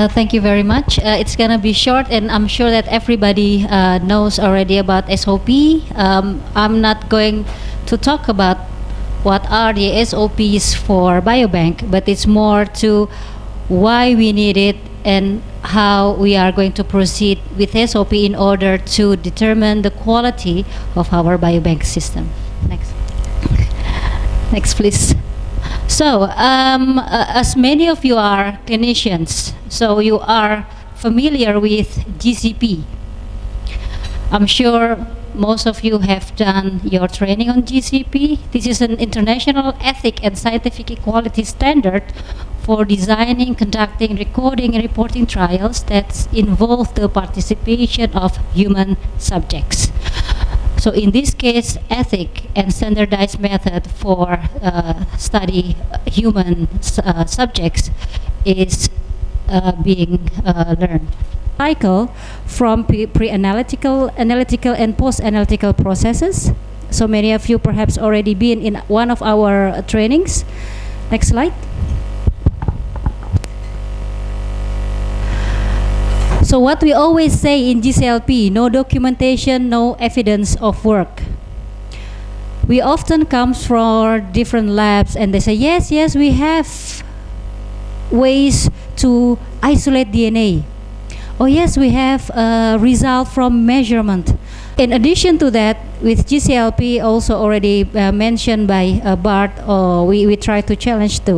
Thank you very much. It's going to be short, and I'm sure that everybody knows already about SOP. I'm not going to talk about what are the SOPs for biobank, but it's more to why we need it and how we are going to proceed with SOP in order to determine the quality of our biobank system. Next. Next, please. So, as many of you are clinicians, so you are familiar with GCP. I'm sure most of you have done your training on GCP. This is an international ethic and scientific equality standard for designing, conducting, recording, and reporting trials that involve the participation of human subjects. So in this case, ethic and standardized method for study human subjects is being learned. Cycle from pre-analytical, analytical, and post-analytical processes. So many of you perhaps already been in one of our trainings. Next slide. So what we always say in GCLP, no documentation, no evidence of work. We often come from different labs and they say, yes, we have ways to isolate DNA. Oh yes, we have a result from measurement. In addition to that, with GCLP, also already mentioned by Bart, we try to challenge to,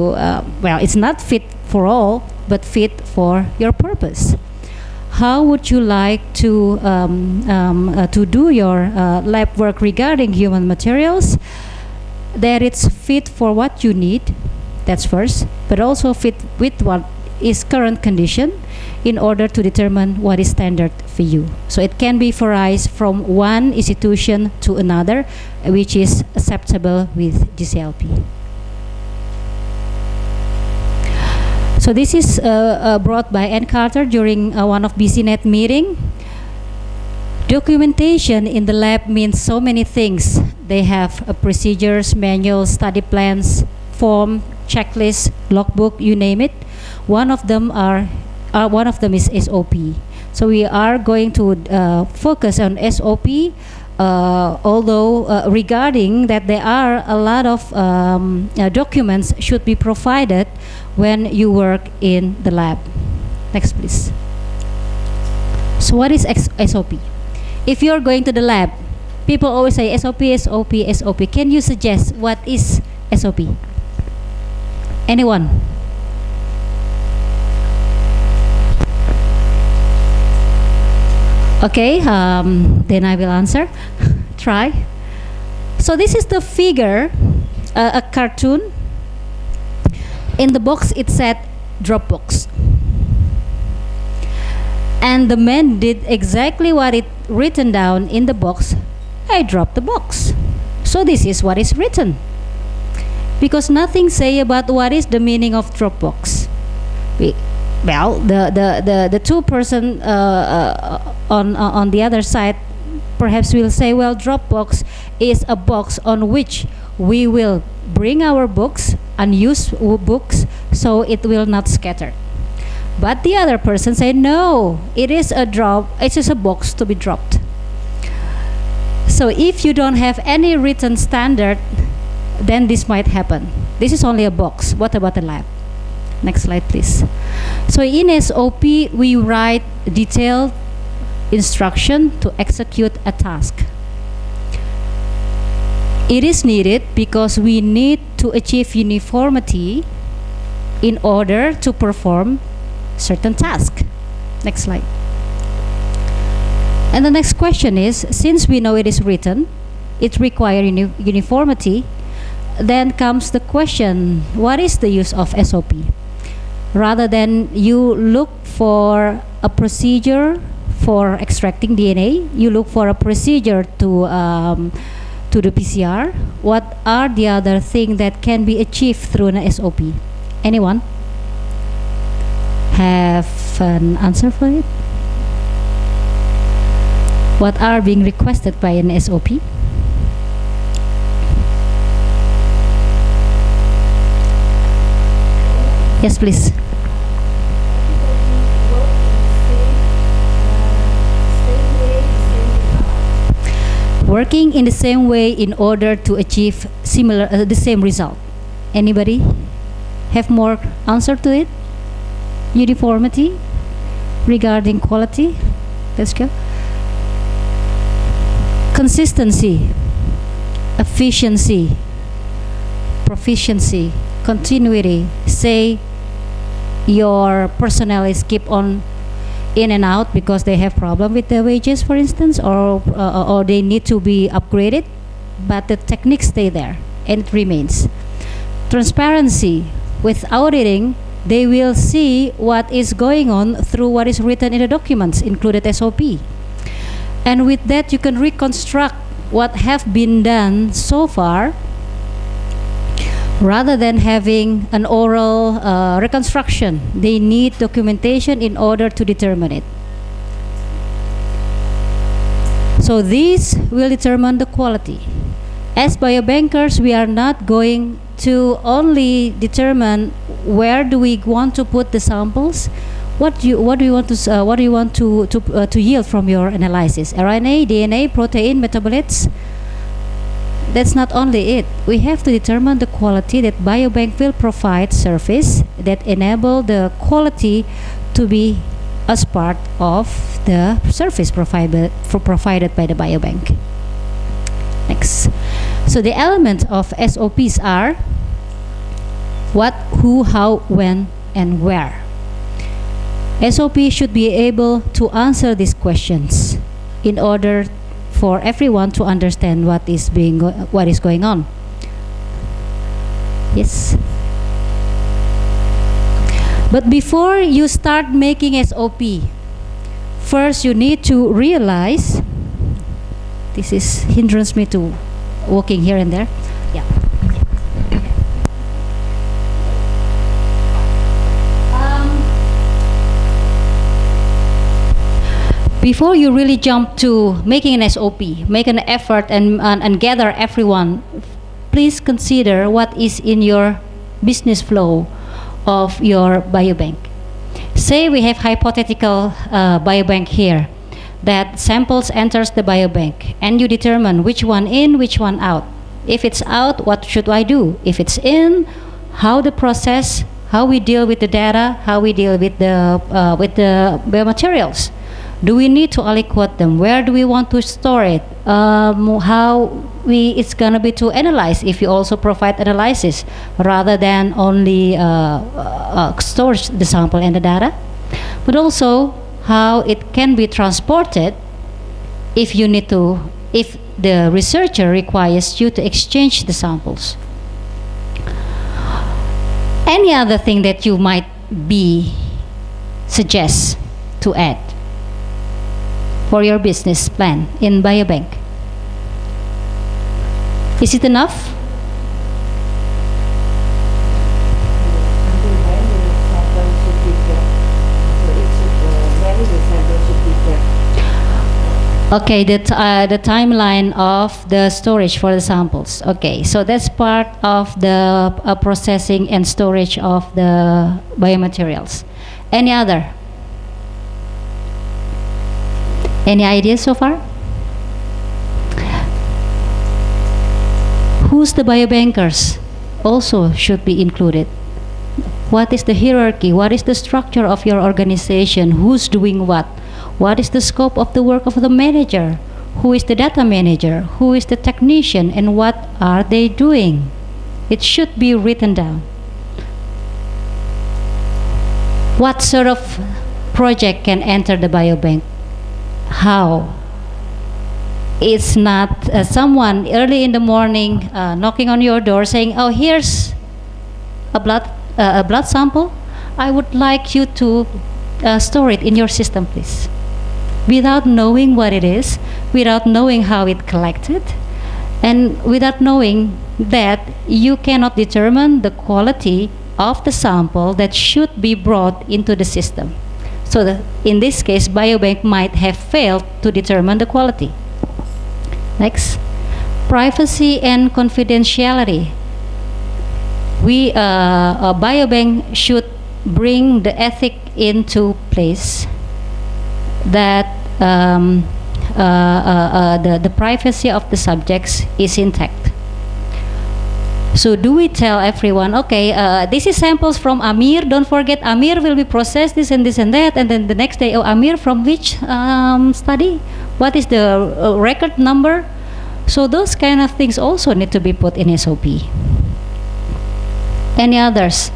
well, it's not fit for all, but fit for your purpose. How would you like to do your lab work regarding human materials? That it's fit for what you need, that's first, but also fit with what is current condition in order to determine what is standard for you. So it can be varies from one institution to another, which is acceptable with GCLP. So this is brought by Ann Carter during one of BCNet meeting. Documentation in the lab means so many things. They have procedures, manuals, study plans, form, checklist, logbook, you name it. One of them is SOP. So we are going to focus on SOP, although regarding that there are a lot of documents should be provided when you work in the lab. Next, please. So what is SOP? If you're going to the lab, people always say SOP, SOP, SOP. Can you suggest what is SOP? Anyone? Okay, then I will answer. Try. So this is the figure, a cartoon. In the box it said Dropbox. And the man did exactly what it written down in the box. I dropped the box. So this is what is written. Because nothing say about what is the meaning of Dropbox. Well, the two person on the other side perhaps will say, well, Dropbox is a box on which we will bring our books, unused books, so it will not scatter. But the other person say, no, it is a box to be dropped. So if you don't have any written standard, then this might happen. This is only a box. What about the lab? Next slide, please. So in SOP, we write detailed instruction to execute a task. It is needed because we need to achieve uniformity in order to perform certain task. Next slide. And the next question is, since we know it is written, it requires uniformity, then comes the question, what is the use of SOP? Rather than you look for a procedure for extracting DNA, you look for a procedure to the PCR. What are the other things that can be achieved through an SOP? Anyone have an answer for it? What are being requested by an SOP? Yes, please. working in the same way in order to achieve the same result. Anybody have more answer to it? Uniformity regarding quality. Let's go. Consistency, efficiency, proficiency, continuity. Say your personnel is keep on in and out because they have problem with their wages, for instance, or they need to be upgraded, but the techniques stay there and it remains. Transparency. With auditing, they will see what is going on through what is written in the documents, included SOP. And with that, you can reconstruct what have been done so far rather than having an oral reconstruction. They need documentation in order to determine it. So these will determine the quality. As biobankers, we are not going to only determine where do we want to put the samples, what do you want to yield from your analysis, RNA, DNA, protein, metabolites. That's not only it. We have to determine the quality that biobank will provide service that enable the quality to be as part of the service provided by the biobank. Next. So the elements of SOPs are what, who, how, when, and where. SOP should be able to answer these questions in order for everyone to understand what is going on. Yes. But before you start making SOP, first you need to realize, this is hindrance me to walking here and there. Yeah. Before you really jump to making an SOP, make an effort and gather everyone, please consider what is in your business flow of your biobank. Say we have hypothetical biobank here, that samples enters the biobank and you determine which one in, which one out. If it's out, what should I do? If it's in, how the process, how we deal with the data, how we deal with the biomaterials. Do we need to aliquot them? Where do we want to store it? It's gonna be to analyze if you also provide analysis rather than only store the sample and the data. But also how it can be transported if you need to, if the researcher requires you to exchange the samples. Any other thing that you might suggest to add for your business plan in biobank? Is it enough? Okay, the timeline of the storage for the samples. Okay, so that's part of the processing and storage of the biomaterials. Any other? Any ideas so far? Who's the biobankers? Also should be included. What is the hierarchy? What is the structure of your organization? Who's doing what? What is the scope of the work of the manager? Who is the data manager? Who is the technician? And what are they doing? It should be written down. What sort of project can enter the biobank? How? It's not someone early in the morning knocking on your door saying, oh, here's a blood sample. I would like you to store it in your system, please. Without knowing what it is, without knowing how it collected, and without knowing that, you cannot determine the quality of the sample that should be brought into the system. So in this case, biobank might have failed to determine the quality. Next, privacy and confidentiality. A biobank should bring the ethic into place that the privacy of the subjects is intact. So do we tell everyone, okay, this is samples from Amir, don't forget Amir will be processed this and this and that, and then the next day, oh, Amir from which study? What is the record number? So those kind of things also need to be put in SOP. Any others?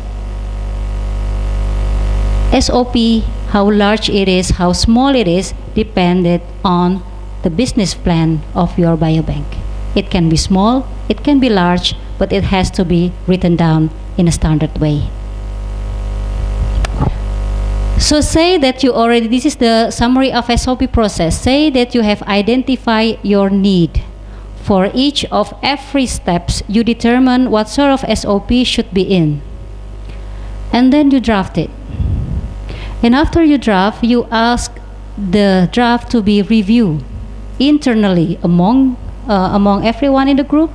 SOP, how large it is, how small it is, depended on the business plan of your biobank. It can be small, it can be large, but it has to be written down in a standard way. So say that you already, this is the summary of SOP process. Say that you have identified your need. For each of every steps, you determine what sort of SOP should be in. And then you draft it. And after you draft, you ask the draft to be reviewed internally among everyone in the group,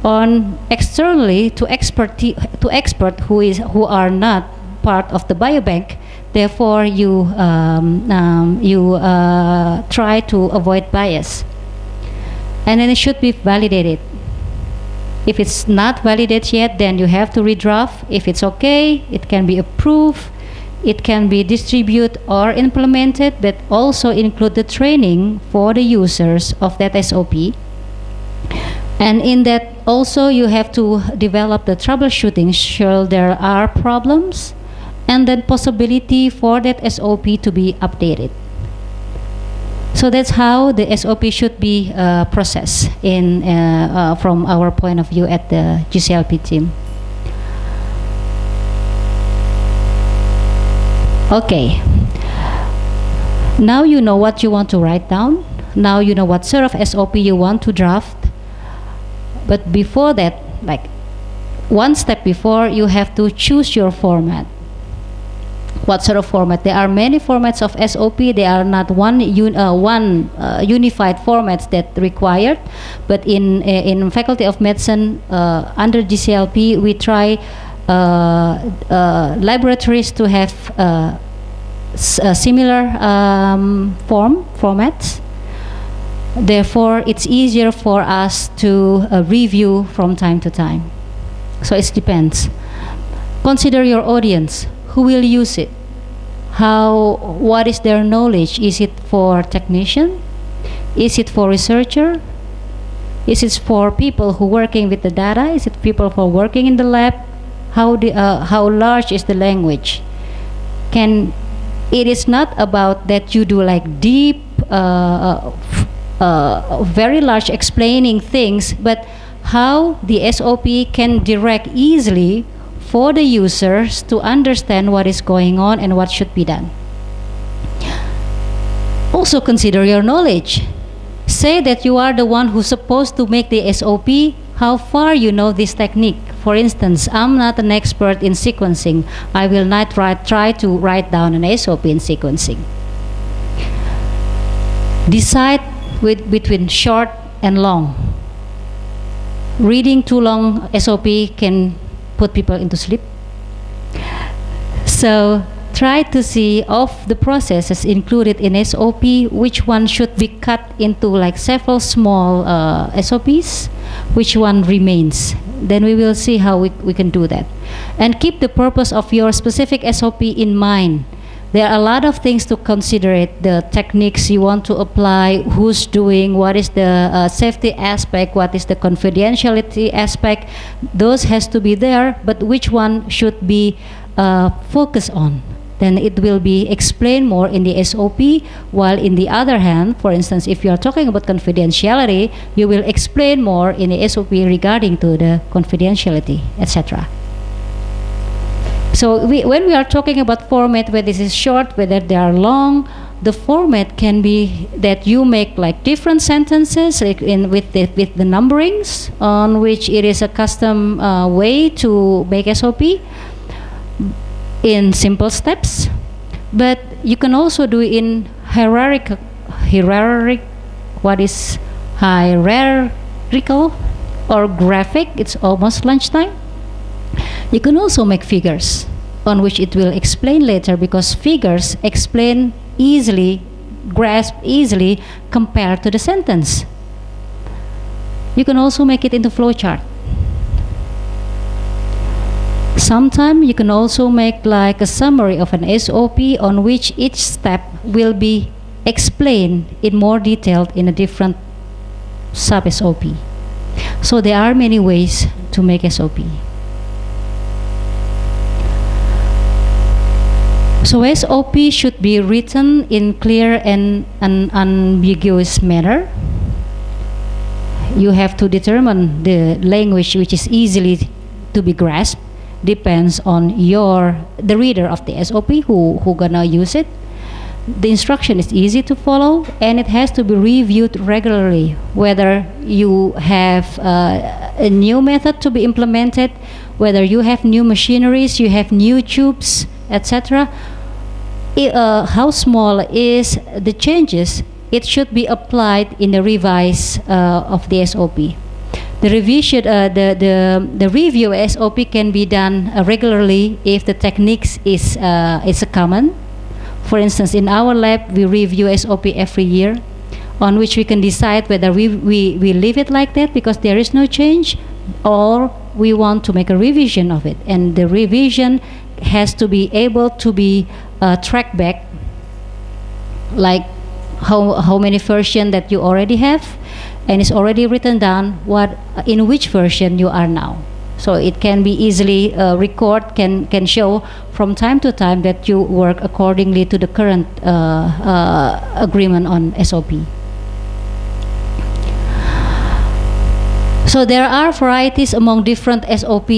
on externally to expert who are not part of the biobank. Therefore, you try to avoid bias, and then it should be validated. If it's not validated yet, then you have to redraft. If it's okay, it can be approved. It can be distributed or implemented, but also include the training for the users of that SOP. And in that also you have to develop the troubleshooting should there are problems, and then possibility for that SOP to be updated. So that's how the SOP should be processed in from our point of view at the GCLP team. Okay, now you know what you want to write down. Now you know what sort of SOP you want to draft. But before that, like one step before, you have to choose your format. What sort of format? There are many formats of SOP. There are not one unified formats that required. But in Faculty of Medicine under GCLP, we try laboratories to have similar formats. Therefore, it's easier for us to review from time to time. So it depends. Consider your audience. Who will use it? What is their knowledge? Is it for technician? Is it for researcher? Is it for people who working with the data? Is it people who are working in the lab? How large is the language? It is not about that you do like deep, very large explaining things, but how the SOP can direct easily for the users to understand what is going on and what should be done. Also consider your knowledge. Say that you are the one who's supposed to make the SOP, how far you know this technique. For instance, I'm not an expert in sequencing. I will not try to write down an SOP in sequencing. Decide between short and long. Reading too long SOP can put people into sleep. So try to see of the processes included in SOP, which one should be cut into like several small SOPs, which one remains. Then we will see how we can do that. And keep the purpose of your specific SOP in mind. There are a lot of things to consider, the techniques you want to apply, who's doing, what is the safety aspect, what is the confidentiality aspect. Those has to be there, but which one should be focused on. Then it will be explained more in the SOP, while in the other hand, for instance, if you are talking about confidentiality, you will explain more in the SOP regarding to the confidentiality, etc. So when we are talking about format, whether this is short, whether they are long, the format can be that you make like different sentences like with the numberings on which it is a custom way to make SOP in simple steps. But you can also do in hierarchical. What is hierarchical or graphic? It's almost lunchtime. You can also make figures on which it will explain later, because figures explain easily grasp easily compared to the sentence. You can also make it into flowchart. Sometimes you can also make like a summary of an SOP on which each step will be explained in more detail in a different sub-SOP. So there are many ways to make SOP. So SOP should be written in clear and unambiguous manner. You have to determine the language which is easily to be grasped. Depends on the reader of the SOP who gonna use it. The instruction is easy to follow, and it has to be reviewed regularly, whether you have a new method to be implemented, whether you have new machineries, you have new tubes, etc. How small is the changes, it should be applied in the revise of the SOP. The revision, the review SOP can be done regularly if the techniques is common. For instance, in our lab, we review SOP every year, on which we can decide whether we leave it like that because there is no change, or we want to make a revision of it. And the revision has to be able to be tracked back, like how many versions that you already have, and it's already written down in which version you are now. So it can be easily can show from time to time that you work accordingly to the current agreement on SOP. So there are varieties among different SOP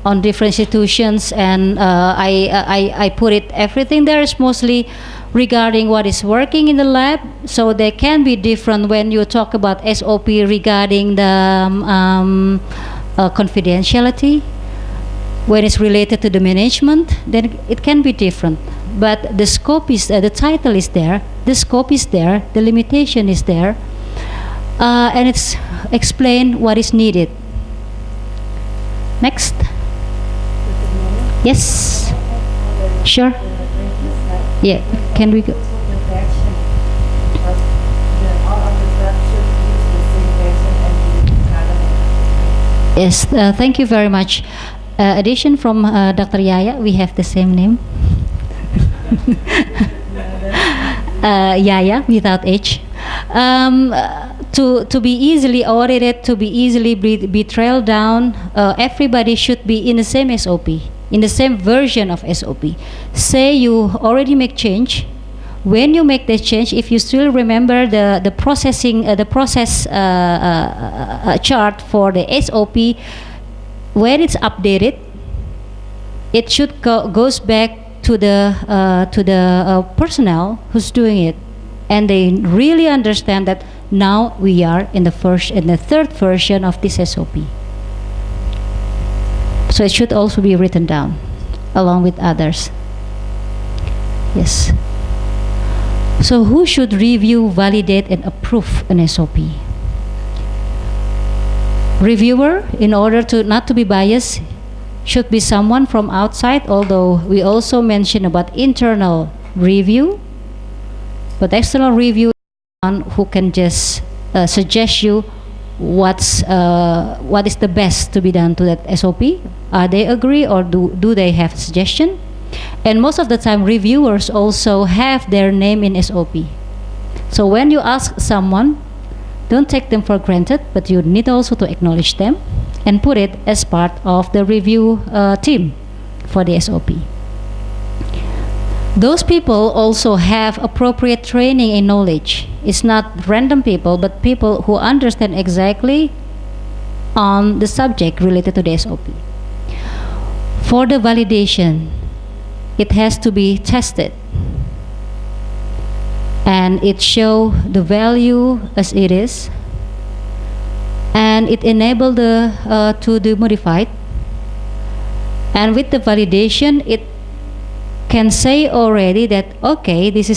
on different institutions, and I put it everything there is mostly regarding what is working in the lab. So they can be different when you talk about SOP regarding the confidentiality. When it's related to the management, then it can be different. But the scope is the title is there, the scope is there, the limitation is there, and it's explained what is needed. Next. Yes. Sure. Yeah. Can we go? Yes. Thank you very much. Addition from Dr. Yaya, we have the same name. Yaya without H. To be easily audited, to be easily be trailed down, everybody should be in the same SOP, in the same version of SOP. Say you already make change. When you make the change, if you still remember the processing, the process chart for the SOP, when it's updated, it should goes back to the personnel who's doing it, and they really understand that now we are in the third version of this SOP. So it should also be written down along with others. Yes. So who should review, validate, and approve an SOP? Reviewer, in order to not to be biased, should be someone from outside, although we also mention about internal review. But external review is one who can just suggest you what is the best to be done to that SOP. Are they agree, or do they have suggestion? And most of the time, reviewers also have their name in SOP. So when you ask someone, don't take them for granted, but you need also to acknowledge them and put it as part of the review team for the SOP. Those people also have appropriate training and knowledge. It's not random people, but people who understand exactly on the subject related to the SOP. For the validation, it has to be tested, and it show the value as it is, and it enable to be modified. And with the validation, it can say already that okay, this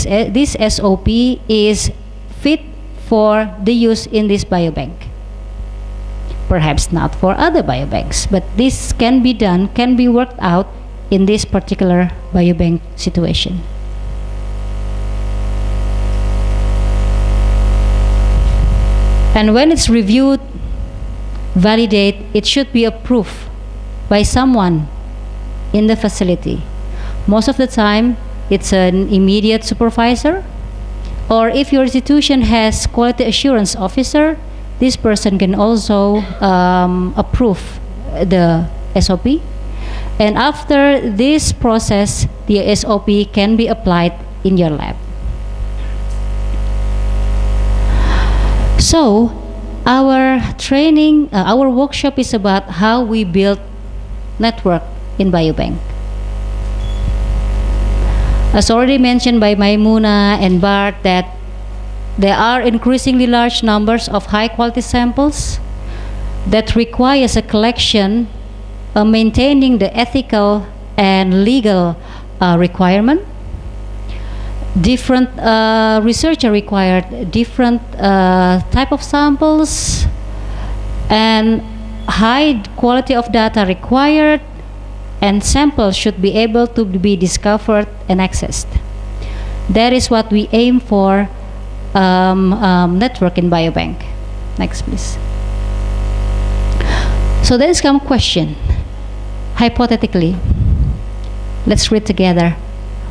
SOP is fit for the use in this biobank. Perhaps not for other biobanks, but this can be done, can be worked out in this particular biobank situation. And when it's reviewed, validate, it should be approved by someone in the facility. Most of the time, it's an immediate supervisor, or if your institution has quality assurance officer, this person can also approve the SOP. And after this process, the SOP can be applied in your lab. So, our training, our workshop is about how we build network in biobank. As already mentioned by Maimuna and Bart, that there are increasingly large numbers of high-quality samples that requires a collection, maintaining the ethical and legal requirement. Different research are required, different type of samples, and high quality of data required, and samples should be able to be discovered and accessed. That is what we aim for network in biobank. Next, please. So there is some question. Hypothetically, let's read together.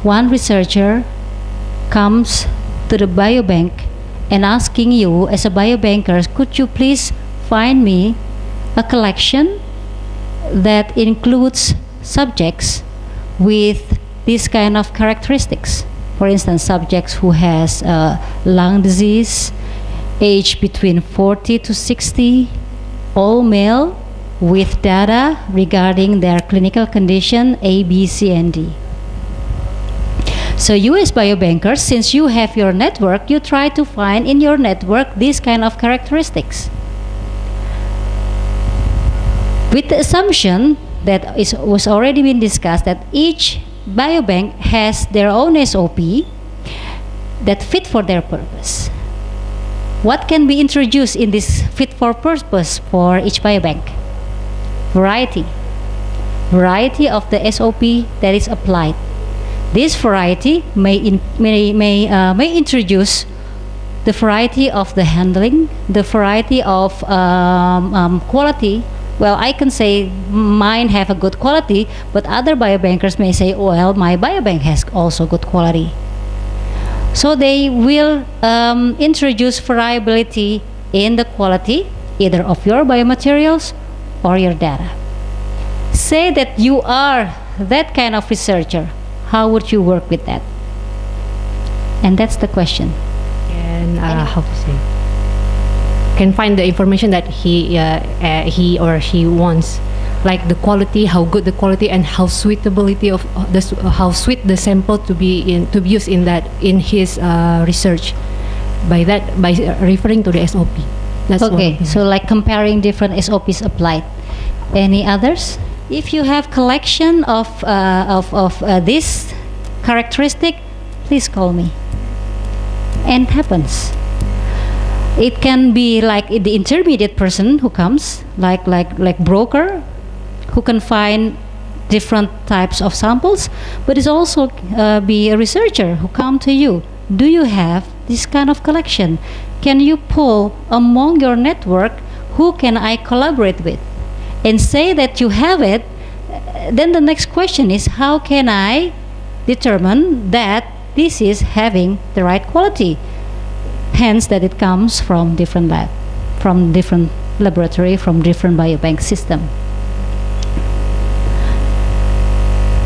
One researcher comes to the biobank and asking you as a biobanker, could you please find me a collection that includes subjects with this kind of characteristics. For instance, subjects who has lung disease, age between 40 to 60, all male, with data regarding their clinical condition A, B, C, and D. So you as biobankers, since you have your network, you try to find in your network these kind of characteristics. With the assumption that was already been discussed that each biobank has their own SOP that fit for their purpose. What can be introduced in this fit for purpose for each biobank? Variety. Variety of the SOP that is applied. This variety may introduce the variety of the handling, the variety of quality. Well, I can say mine have a good quality, but other biobankers may say, well, my biobank has also good quality. So they will introduce variability in the quality, either of your biomaterials or your data. Say that you are that kind of researcher. How would you work with that? And that's the question. And how to say? Can find the information that he or she wants, like the quality, how good the quality, and how suitability of how sweet the sample to be used in his research. By referring to the SOP. That's okay. So like comparing different SOPs applied. Any others? If you have collection of this characteristic, please call me. And happens. It can be like the intermediate person who comes, like broker, who can find different types of samples, but it's also be a researcher who come to you. Do you have this kind of collection? Can you pull among your network who can I collaborate with? And say that you have it, then the next question is how can I determine that this is having the right quality? Hence that it comes from different lab, from different laboratory, from different biobank system.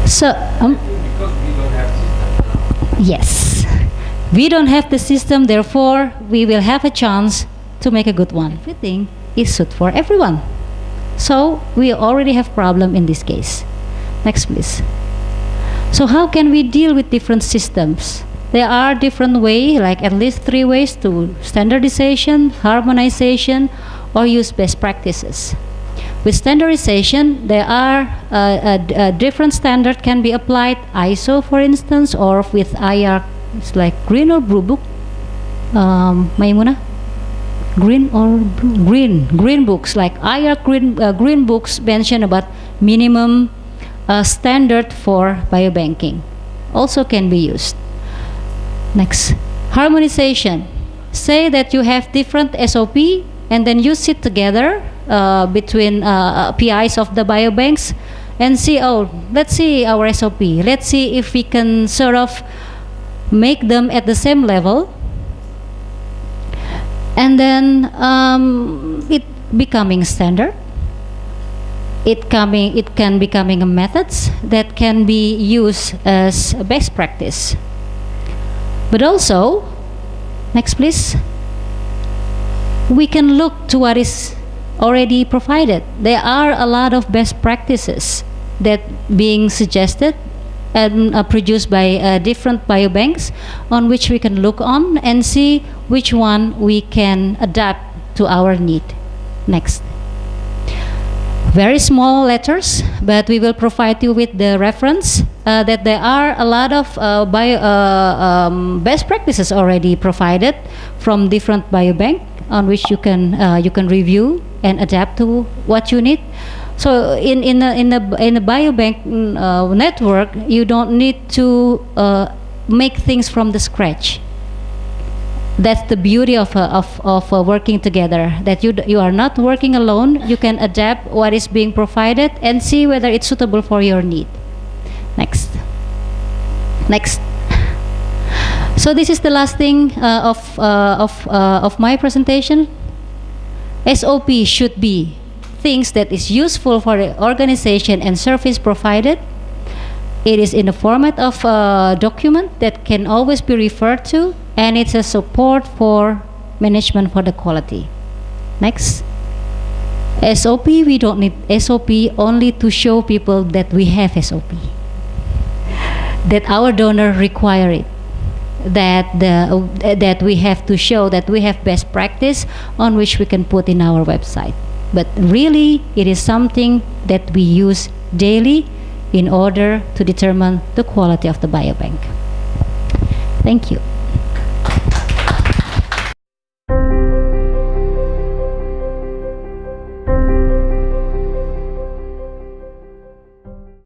So because we don't have system. Yes, we don't have the system, therefore we will have a chance to make a good one. Everything is suited for everyone. So we already have problem in this case. Next, please. So how can we deal with different systems? There are different ways, like at least 3 ways to standardization, harmonization, or use best practices. With standardization, there are a different standard can be applied, ISO for instance, or with IR, it's like green or blue book, Maimuna? Green or blue? Green books, like IR green books mention about minimum standard for biobanking. Also can be used. Next, harmonization. say that you have different SOP, and then you sit together between PIs of the biobanks and see, oh, let's see our SOP. Let's see if we can sort of make them at the same level. And then it becoming standard. It can becoming a methods that can be used as a best practice. But also, next please, we can look to what is already provided. There are a lot of best practices that being suggested and produced by different biobanks, on which we can look on and see which one we can adapt to our need. Next. Very small letters, but we will provide you with the reference that there are a lot of best practices already provided from different biobank, on which you can review and adapt to what you need. So in the biobank network, you don't need to make things from the scratch. That's the beauty of working together, that you are not working alone. You can adapt what is being provided and see whether it's suitable for your need. Next. So this is the last thing of my presentation. SOP should be things that is useful for the organization and service provided. It is in the format of a document that can always be referred to, and it's a support for management for the quality. Next. SOP, we don't need SOP only to show people that we have SOP, that our donor require it, that we have to show that we have best practice on which we can put in our website. But really, it is something that we use daily in order to determine the quality of the biobank. Thank you.